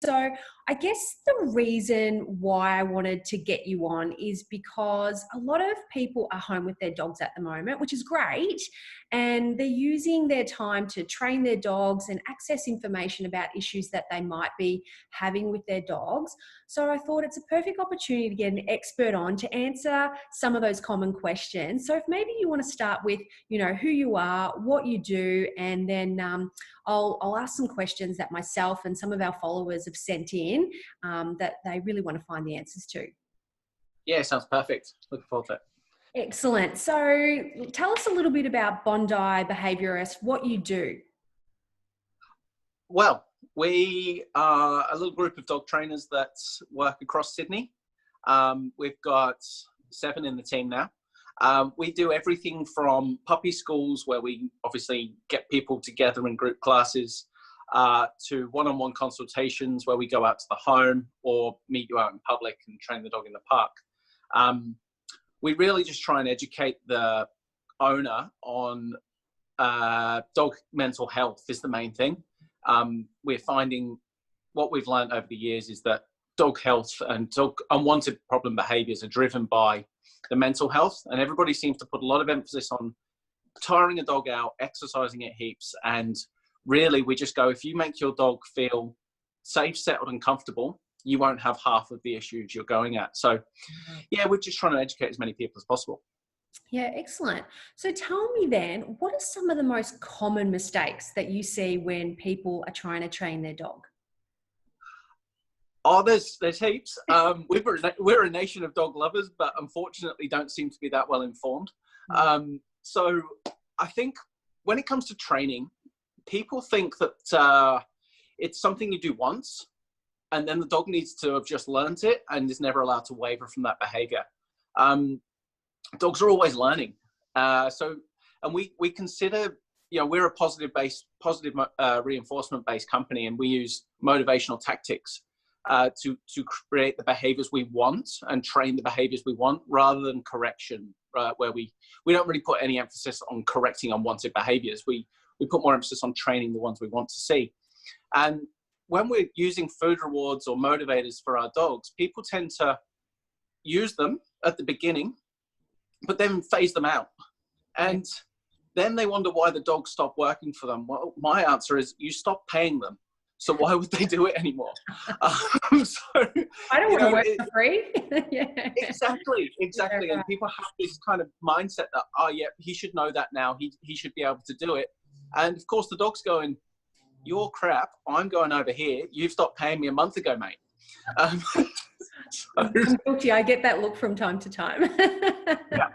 So I guess the reason why I wanted to get you on is because a lot of people are home with their dogs at the moment, which is great. And they're using their time to train their dogs and access information about issues that they might be having with their dogs. So I thought it's a perfect opportunity to get an expert on to answer some of those common questions. So if maybe you want to start with, who you are, what you do, and then I'll ask some questions that myself and some of our followers have sent in that they really want to find the answers to. Yeah, sounds perfect. Looking forward to it. Excellent. So tell us a little bit about Bondi Behaviourist, what you do. Well, we are a little group of dog trainers that work across Sydney. We've got 7 in the team now. We do everything from puppy schools, where we obviously get people together in group classes, to one-on-one consultations where we go out to the home or meet you out in public and train the dog in the park. We really just try and educate the owner on dog mental health is the main thing. We're finding what we've learned over the years is that dog health and dog unwanted problem behaviors are driven by the mental health, and everybody seems to put a lot of emphasis on tiring a dog out, exercising it heaps, and really we just go, if you make your dog feel safe, settled and comfortable, you won't have half of the issues you're going at. So yeah, we're just trying to educate as many people as possible. Yeah, excellent. So tell me then, what are some of the most common mistakes that you see when people are trying to train their dog? Oh, there's heaps. We're a nation of dog lovers, but unfortunately don't seem to be that well informed. So I think when it comes to training, people think that it's something you do once, and then the dog needs to have just learned it and is never allowed to waver from that behavior. Dogs are always learning. And we consider, we're a positive reinforcement-based company, and we use motivational tactics to create the behaviors we want and train the behaviors we want, rather than correction, where we don't really put any emphasis on correcting unwanted behaviors. We put more emphasis on training the ones we want to see. And when we're using food rewards or motivators for our dogs, people tend to use them at the beginning, but then phase them out. And then they wonder why the dogs stop working for them. Well, my answer is you stop paying them. So why would they do it anymore? So, I don't want to work for free. Yeah. Exactly. Yeah, right. And people have this kind of mindset that, oh yeah, he should know that now. He should be able to do it. And of course the dog's going, you're crap. I'm going over here. You've stopped paying me a month ago, mate. I'm guilty. I get that look from time to time. Yeah.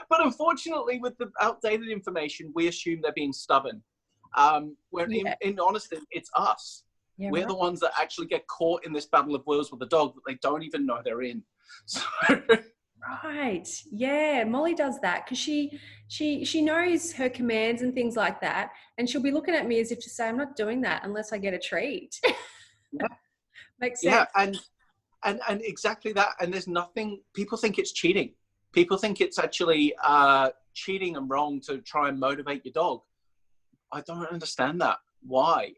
But unfortunately, with the outdated information, we assume they're being stubborn. When in honesty, it's us. Yeah, we're the ones that actually get caught in this battle of wills with the dog that they don't even know they're in. So. Right. Yeah. Molly does that because she knows her commands and things like that. And she'll be looking at me as if to say, I'm not doing that unless I get a treat. Yeah. Makes sense. Yeah. And exactly that. And there's nothing, people think it's cheating. People think it's actually cheating and wrong to try and motivate your dog. I don't understand that. Why?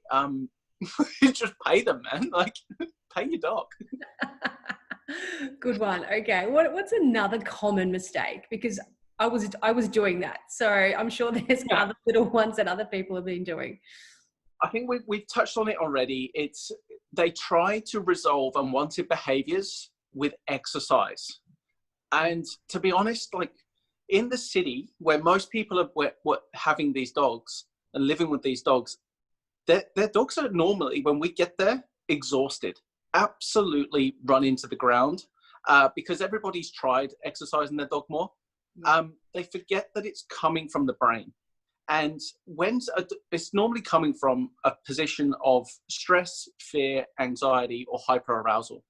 Just pay them, man. Like, pay your dog. Good one. Okay. What's another common mistake? Because I was doing that. So I'm sure there's other little ones that other people have been doing. I think we've touched on it already. They try to resolve unwanted behaviors with exercise. And to be honest, like in the city where most people are having these dogs and living with these dogs, their dogs are normally, when we get there, exhausted, absolutely run into the ground because everybody's tried exercising their dog more. They forget that it's coming from the brain. And it's normally coming from a position of stress, fear, anxiety, or hyperarousal.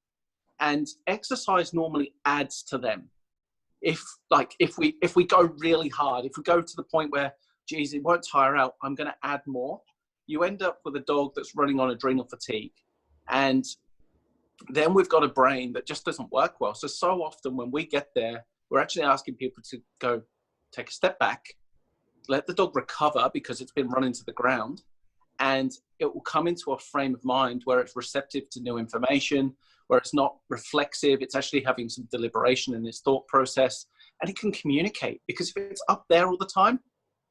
And exercise normally adds to them. If we go really hard, if we go to the point where, geez, it won't tire out, I'm going to add more, you end up with a dog that's running on adrenal fatigue. And then we've got a brain that just doesn't work well. So often when we get there, we're actually asking people to go take a step back, let the dog recover because it's been run into the ground, and it will come into a frame of mind where it's receptive to new information, where it's not reflexive, it's actually having some deliberation in its thought process, and it can communicate. Because if it's up there all the time,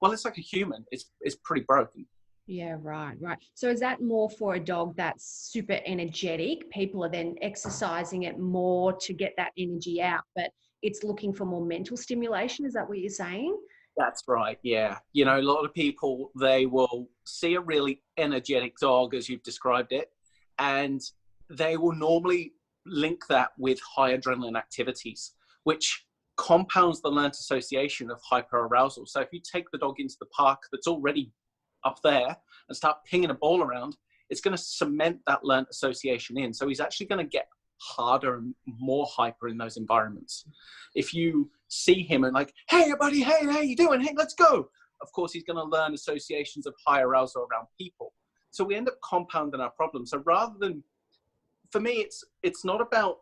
well, it's like a human. It's pretty broken. Yeah, right. So is that more for a dog that's super energetic? People are then exercising it more to get that energy out, but it's looking for more mental stimulation. Is that what you're saying? That's right, yeah. You know, a lot of people, they will see a really energetic dog, as you've described it, and they will normally link that with high adrenaline activities, which compounds the learnt association of hyperarousal. So if you take the dog into the park that's already up there and start pinging a ball around, it's going to cement that learnt association in. So he's actually going to get harder and more hyper in those environments. If you see him and like, hey buddy, hey, how you doing? Hey, let's go. Of course, he's going to learn associations of high arousal around people. So we end up compounding our problem. So rather than, for me, it's not about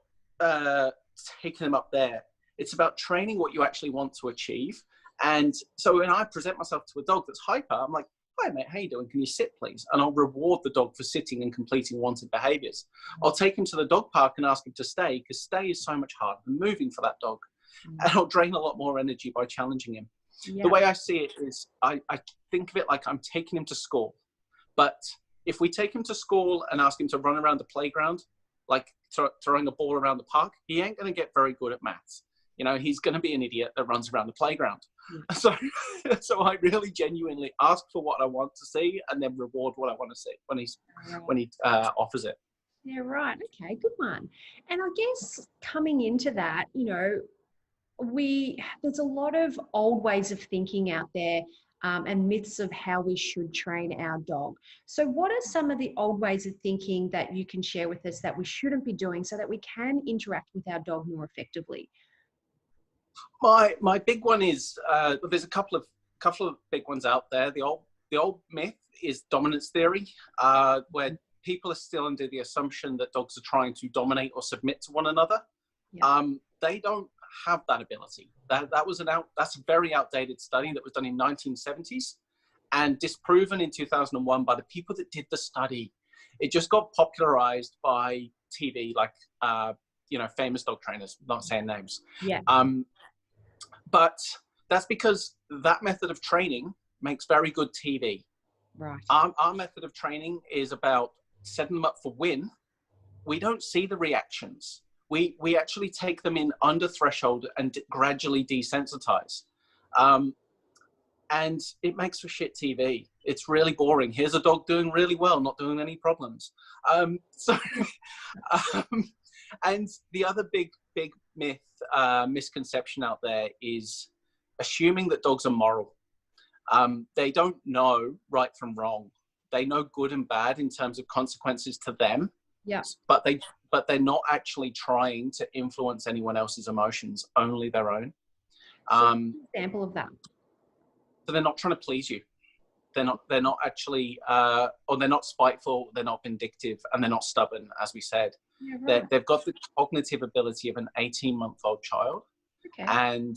taking him up there. It's about training what you actually want to achieve. And so when I present myself to a dog that's hyper, I'm like, hi mate, how you doing? Can you sit please? And I'll reward the dog for sitting and completing wanted behaviors. I'll take him to the dog park and ask him to stay, because stay is so much harder than moving for that dog. And I'll drain a lot more energy by challenging him. Yeah. The way I see it is I think of it like I'm taking him to school. But if we take him to school and ask him to run around the playground, like throwing a ball around the park, he ain't going to get very good at maths. You know, he's going to be an idiot that runs around the playground. So I really genuinely ask for what I want to see and then reward what I want to see when he offers it. Yeah, right. Okay, good one. And I guess coming into that, you know, there's a lot of old ways of thinking out there, and myths of how we should train our dog. So what are some of the old ways of thinking that you can share with us that we shouldn't be doing so that we can interact with our dog more effectively? My big one is there's a couple of big ones out there. The old myth is dominance theory, where people are still under the assumption that dogs are trying to dominate or submit to one another. Yeah. They don't have that ability. That's a very outdated study that was done in 1970s and disproven in 2001 by the people that did the study. It just got popularized by TV, like famous dog trainers, not saying names. Yeah. But that's because that method of training makes very good TV. Right. Our method of training is about setting them up for win. We don't see the reactions. We actually take them in under threshold and gradually desensitize. And it makes for shit TV. It's really boring. Here's a dog doing really well, not doing any problems. And the other big myth, misconception out there is assuming that dogs are moral. They don't know right from wrong. They know good and bad in terms of consequences to them. Yeah. But they're not actually trying to influence anyone else's emotions, only their own. An example of that. So they're not trying to please you. They're not actually, or they're not spiteful. They're not vindictive, and they're not stubborn, as we said. Yeah, right. They've got the cognitive ability of an 18-month-old child. Okay. And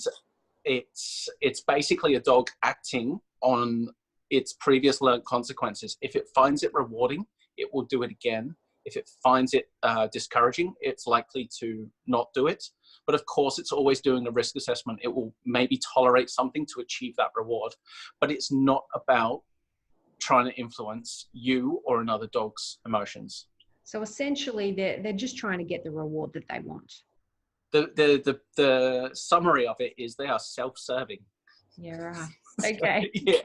it's basically a dog acting on its previous learned consequences. If it finds it rewarding, it will do it again. If it finds it discouraging, it's likely to not do it. But of course, it's always doing a risk assessment. It will maybe tolerate something to achieve that reward. But it's not about trying to influence you or another dog's emotions. So essentially, they're just trying to get the reward that they want. The summary of it is they are self-serving. Yeah, right. Okay. Yeah.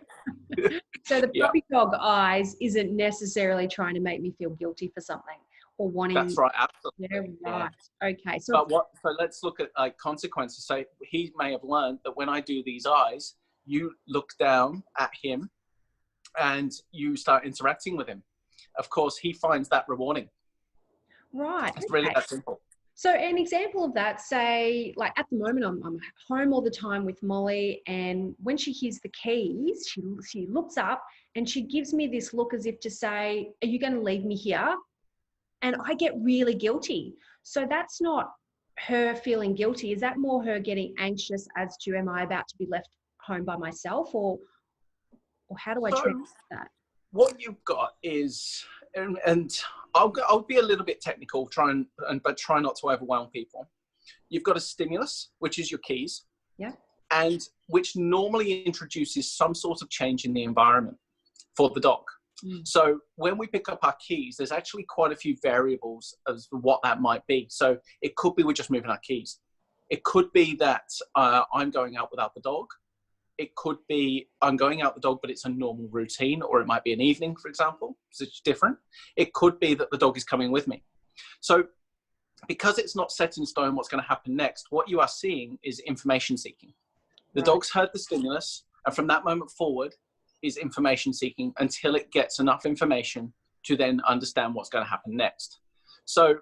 So the puppy dog eyes isn't necessarily trying to make me feel guilty for something or wanting. That's right. Absolutely. Yeah, right. Yeah. Okay. So let's look at consequences. So he may have learned that when I do these eyes, you look down at him and you start interacting with him. Of course, he finds that rewarding. Right. It's really that simple. So an example of that, say, like at the moment, I'm home all the time with Molly, and when she hears the keys, she looks up and she gives me this look as if to say, are you going to leave me here? And I get really guilty. So that's not her feeling guilty. Is that more her getting anxious as to, am I about to be left home by myself, or how do I treat that? what you've got is, and I'll be a little bit technical, but try not to overwhelm people. You've got a stimulus, which is your keys, Yeah. and which normally introduces some sort of change in the environment for the dog. So when we pick up our keys, there's actually quite a few variables as to what that might be. So it could be we're just moving our keys. It could be that I'm going out without the dog. It could be I'm going out the dog, but it's a normal routine, or it might be an evening, for example, because it's different. It could be that the dog is coming with me. So because it's not set in stone what's going to happen next, what you are seeing is information seeking. The dog's heard the stimulus, and from that moment forward is information seeking until it gets enough information to then understand what's going to happen next. So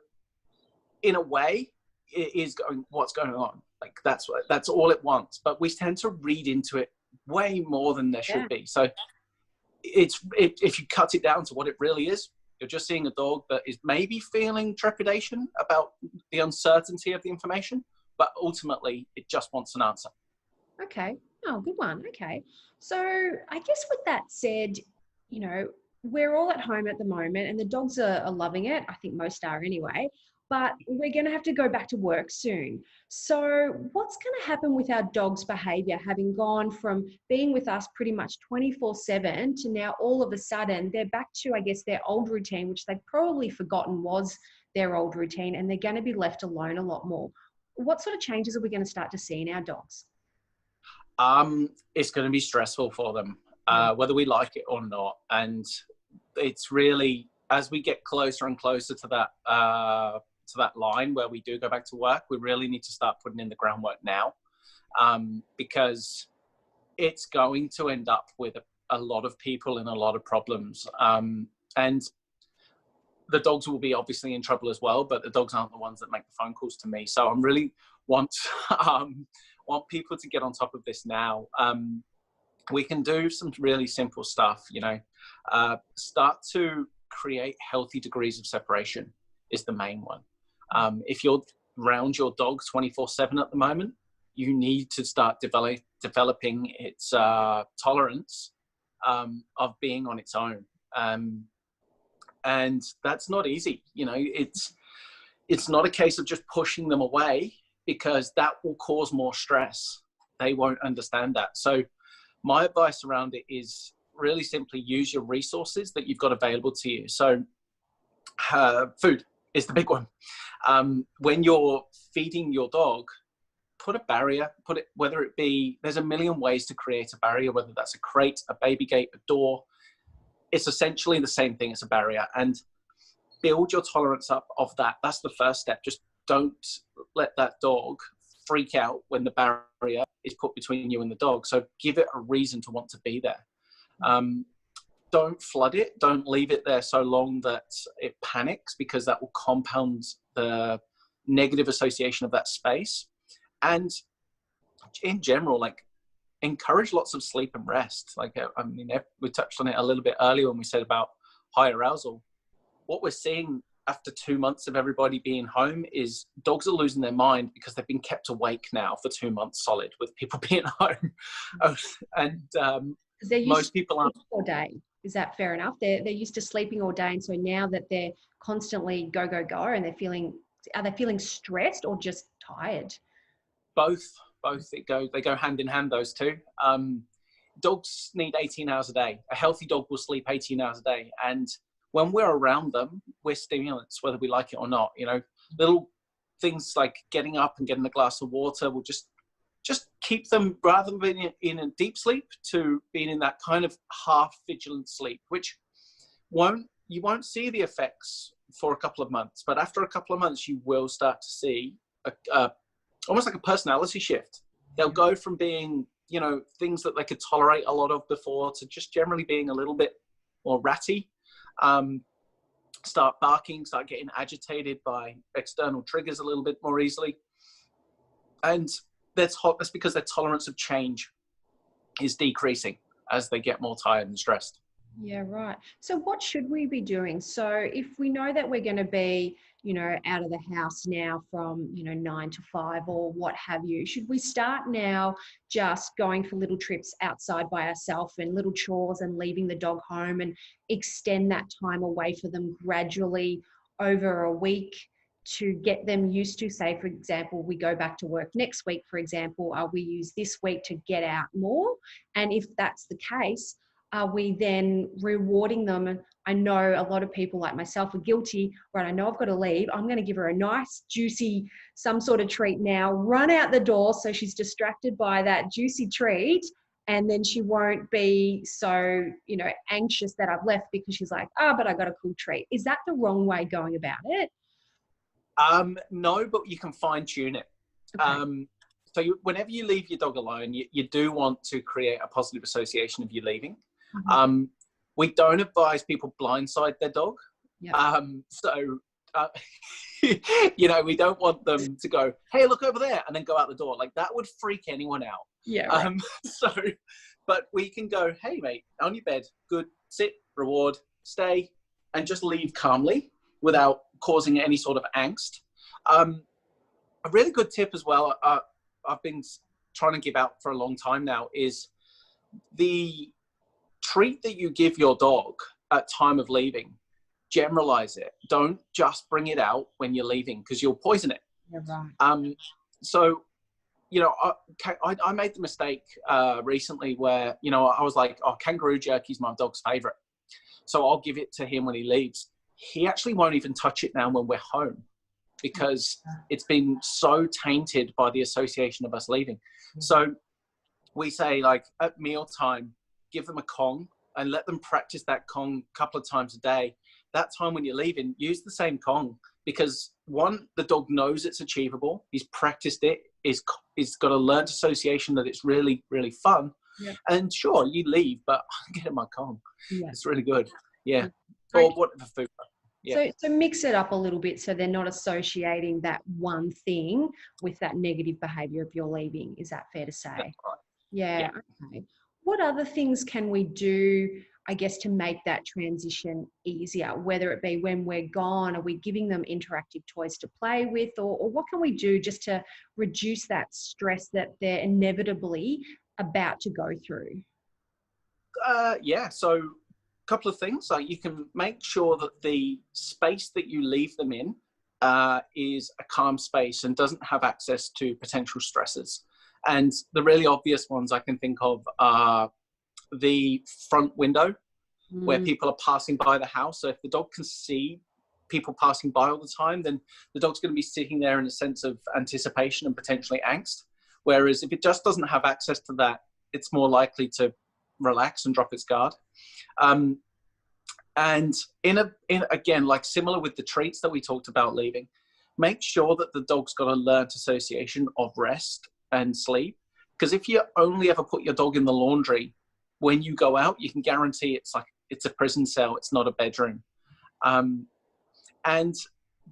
in a way, it is going, what's going on? Like that's all it wants. But we tend to read into it way more than there should be. So if you cut it down to what it really is, you're just seeing a dog that is maybe feeling trepidation about the uncertainty of the information, but ultimately it just wants an answer. Okay. Oh, good one. Okay. So I guess with that said, we're all at home at the moment and the dogs are loving it. I think most are anyway, but we're going to have to go back to work soon. So what's going to happen with our dog's behavior, having gone from being with us pretty much 24/7 to now all of a sudden they're back to, I guess, their old routine, which they've probably forgotten was their old routine, and they're going to be left alone a lot more. What sort of changes are we going to start to see in our dogs? It's going to be stressful for them, whether we like it or not. And it's really, as we get closer and closer to that line where we do go back to work, we really need to start putting in the groundwork now, because it's going to end up with a lot of people in a lot of problems. And the dogs will be obviously in trouble as well, but the dogs aren't the ones that make the phone calls to me. So I really want people to get on top of this now. We can do some really simple stuff, start to create healthy degrees of separation is the main one. If you're around your dog 24/7 at the moment, you need to start developing its tolerance of being on its own. And that's not easy. It's not a case of just pushing them away, because that will cause more stress. They won't understand that. So my advice around it is really simply use your resources that you've got available to you. So food is the big one. When you're feeding your dog, put a barrier, whether it be, there's a million ways to create a barrier, whether that's a crate, a baby gate, a door. It's essentially the same thing as a barrier, and build your tolerance up of that. That's the first step. Just don't let that dog freak out when the barrier is put between you and the dog. So give it a reason to want to be there. Don't flood it. Don't leave it there so long that it panics, because that will compound the negative association of that space. And in general, encourage lots of sleep and rest. We touched on it a little bit earlier when we said about high arousal. What we're seeing after 2 months of everybody being home is dogs are losing their mind because they've been kept awake now for 2 months solid with people being home. And most people aren't. All day. Is that fair enough? They're used to sleeping all day, and so now that they're constantly go, and are they feeling stressed or just tired? Both. They go hand in hand, those two. Dogs need 18 hours a day. A healthy dog will sleep 18 hours a day. And when we're around them, we're stimulants, whether we like it or not. Little things like getting up and getting a glass of water will just keep them, rather than being in a deep sleep, to being in that kind of half vigilant sleep, which you won't see the effects for a couple of months. But after a couple of months, you will start to see almost like a personality shift. They'll go from being, things that they could tolerate a lot of before, to just generally being a little bit more ratty, start barking, start getting agitated by external triggers a little bit more easily. And that's because their tolerance of change is decreasing as they get more tired and stressed. Yeah, right. So what should we be doing? So if we know that we're going to be, out of the house now from, 9 to 5 or what have you, should we start now just going for little trips outside by ourselves and little chores and leaving the dog home and extend that time away for them gradually over a week to get them used to, say, for example, we go back to work next week, for example, we use this week to get out more. And if that's the case, are we then rewarding them? And I know a lot of people like myself are guilty, right? I know I've got to leave. I'm going to give her a nice, juicy, some sort of treat now, run out the door so she's distracted by that juicy treat. And then she won't be so, anxious that I've left because she's like, but I got a cool treat. Is that the wrong way going about it? No, but you can fine tune it. Okay. Whenever you leave your dog alone, you do want to create a positive association of you leaving. Mhm. We don't advise people blindside their dog. Yep. Uh, we don't want them to go, hey, look over there, and then go out the door. Like, that would freak anyone out. Yeah. Right. But we can go, hey, mate, on your bed, good, sit, reward, stay, and just leave calmly without causing any sort of angst. A really good tip as well, I've been trying to give out for a long time now, is the treat that you give your dog at time of leaving, generalize it. Don't just bring it out when you're leaving because you'll poison it. You're right. I made the mistake recently where, I was like, kangaroo jerky is my dog's favorite. So I'll give it to him when he leaves. He actually won't even touch it now when we're home because it's been so tainted by the association of us leaving. So we say, like, at mealtime, give them a Kong and let them practice that Kong a couple of times a day. That time when you're leaving, use the same Kong because, one, the dog knows it's achievable. He's practiced it. He's got a learned association that it's really, really fun. Yeah. And sure, you leave, but I'll get him my Kong. Yeah. It's really good. Yeah. Or whatever food. Yeah. So mix it up a little bit so they're not associating that one thing with that negative behavior if you're leaving. Is that fair to say? That's right. Yeah. Okay. What other things can we do, I guess, to make that transition easier? Whether it be when we're gone, are we giving them interactive toys to play with, or what can we do just to reduce that stress that they're inevitably about to go through? So a couple of things. Like, you can make sure that the space that you leave them in is a calm space and doesn't have access to potential stressors. And the really obvious ones I can think of are the front window where people are passing by the house. So if the dog can see people passing by all the time, then the dog's going to be sitting there in a sense of anticipation and potentially angst. Whereas if it just doesn't have access to that, it's more likely to relax and drop its guard. And again, like similar with the treats that we talked about leaving, make sure that the dog's got a learned association of rest and sleep. Because if you only ever put your dog in the laundry, when you go out, you can guarantee it's a prison cell. It's not a bedroom. And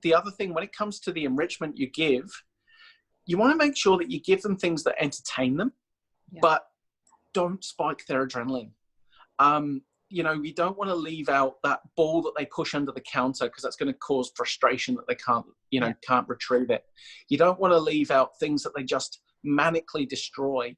the other thing, when it comes to the enrichment you give, you want to make sure that you give them things that entertain them, but don't spike their adrenaline. You don't want to leave out that ball that they push under the counter because that's going to cause frustration that they can't retrieve it. You don't want to leave out things that they just manically destroy,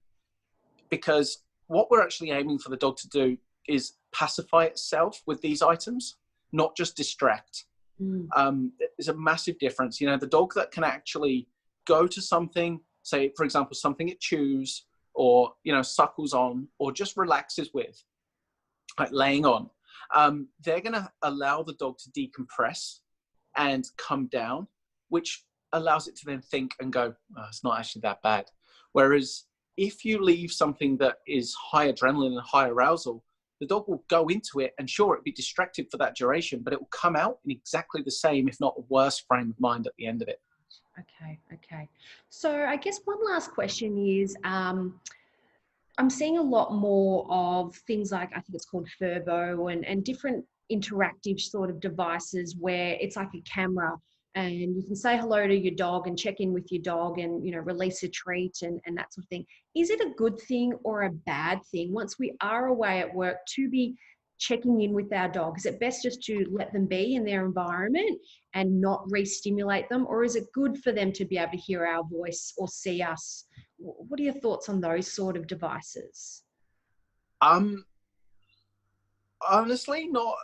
because what we're actually aiming for the dog to do is pacify itself with these items, not just distract. There's a massive difference. The dog that can actually go to something, say, for example, something it chews or, suckles on or just relaxes with, like laying on, they're going to allow the dog to decompress and come down, which allows it to then think and go, it's not actually that bad. Whereas if you leave something that is high adrenaline and high arousal, the dog will go into it and sure, it'll be distracted for that duration, but it will come out in exactly the same, if not a worse frame of mind at the end of it. Okay. So I guess one last question is, I'm seeing a lot more of things like, I think it's called Furbo and different interactive sort of devices where it's like a camera and you can say hello to your dog and check in with your dog and, release a treat and that sort of thing. Is it a good thing or a bad thing once we are away at work to be checking in with our dog? Is it best just to let them be in their environment and not re-stimulate them? Or is it good for them to be able to hear our voice or see us? What are your thoughts on those sort of devices? Honestly, not.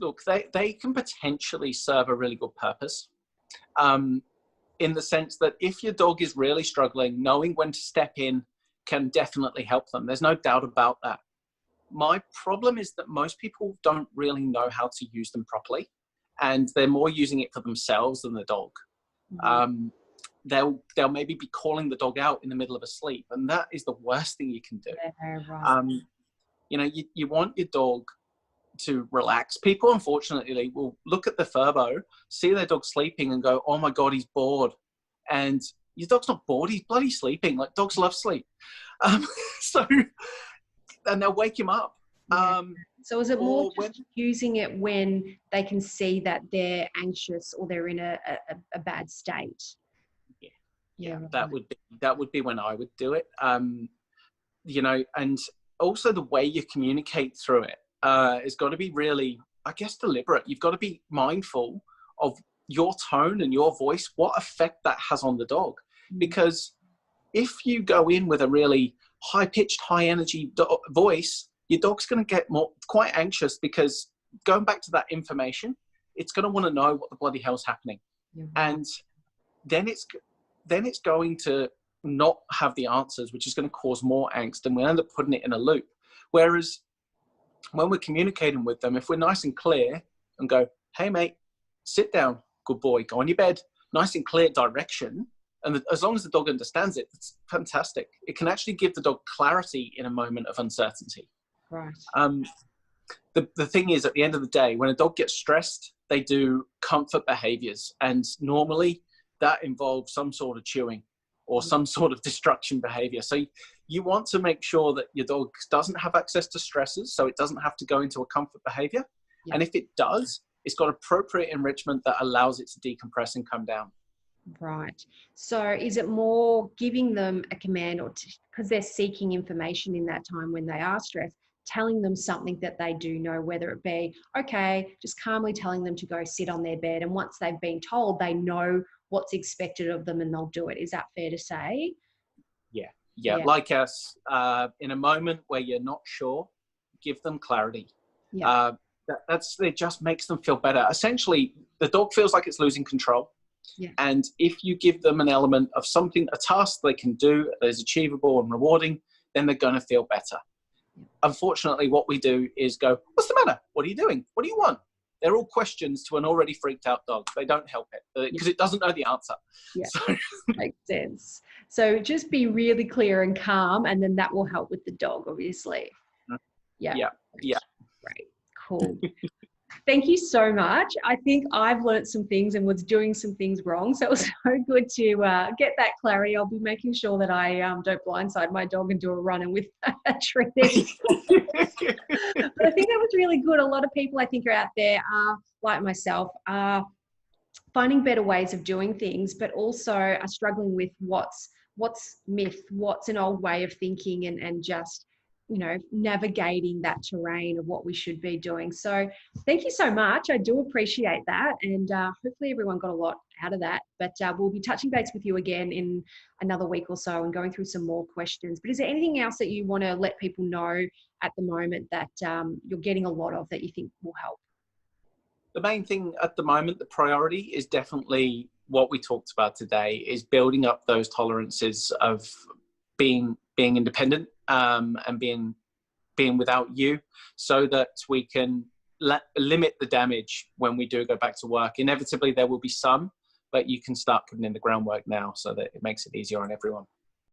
Look, they can potentially serve a really good purpose. In the sense that if your dog is really struggling, knowing when to step in can definitely help them. There's no doubt about that. My problem is that most people don't really know how to use them properly, and they're more using it for themselves than the dog. Mm-hmm. They'll maybe be calling the dog out in the middle of a sleep, and that is the worst thing you can do. Yeah, right. You know, you want your dog to relax. People, unfortunately, will look at the furbo, see their dog sleeping, and go, "Oh my god, he's bored." And your dog's not bored; he's bloody sleeping. Like, dogs love sleep. So, and they'll wake him up. Yeah. So is it more When, just using it when they can see that they're anxious or they're in a bad state? yeah, Right. that would be when I would do it. You know, and also the way you communicate through it has got to be really, I guess, deliberate. You've got to be mindful of your tone and your voice, what effect that has on the dog. Because if you go in with a really high-pitched, high-energy voice, your dog's going to get quite anxious, because going back to that information, it's going to want to know what the bloody hell's happening. Right. And then it's going to not have the answers, which is going to cause more angst, and we'll end up putting it in a loop. Whereas when we're communicating with them, if we're nice and clear and go, "Hey mate, sit down, good boy, go on your bed," nice and clear direction, and as long as the dog understands it, it's fantastic. It can actually give the dog clarity in a moment of uncertainty. Right. The thing is, at the end of the day, when a dog gets stressed, they do comfort behaviors, and normally that involves some sort of chewing or some sort of destruction behavior. So you want to make sure that your dog doesn't have access to stressors, so it doesn't have to go into a comfort behavior. Yeah. And if it does, it's got appropriate enrichment that allows it to decompress and come down. Right. So is it more giving them a command, or because they're seeking information in that time when they are stressed, telling them something that they do know, whether it be, okay, just calmly telling them to go sit on their bed. And once they've been told, they know what's expected of them and they'll do it. Is that fair to say? Yeah. Like us, in a moment where you're not sure, give them clarity. Yeah. It just makes them feel better. Essentially, the dog feels like it's losing control. Yeah. And if you give them an element of something, a task they can do that is achievable and rewarding, then they're going to feel better. Yeah. Unfortunately, what we do is go, "What's the matter? What are you doing? What do you want?" They're all questions to an already freaked out dog. They don't help it because it doesn't know the answer. Yeah, so. Makes sense. So just be really clear and calm, and then that will help with the dog, obviously. Yeah. Great. Cool. Thank you so much. I think I've learned some things and was doing some things wrong. So it was so good to get that clarity. I'll be making sure that I don't blindside my dog and do a run and with a treat. But I think that was really good. A lot of people I think are out there, like myself, are finding better ways of doing things, but also are struggling with what's myth, what's an old way of thinking, and just, you know, navigating that terrain of what we should be doing. So thank you so much. I do appreciate that. And hopefully everyone got a lot out of that. But we'll be touching base with you again in another week or so and going through some more questions. But is there anything else that you want to let people know at the moment that you're getting a lot of that you think will help? The main thing at the moment, the priority is definitely what we talked about today, is building up those tolerances of being independent and being without you, so that we can limit the damage when we do go back to work. Inevitably, there will be some, but you can start putting in the groundwork now so that it makes it easier on everyone.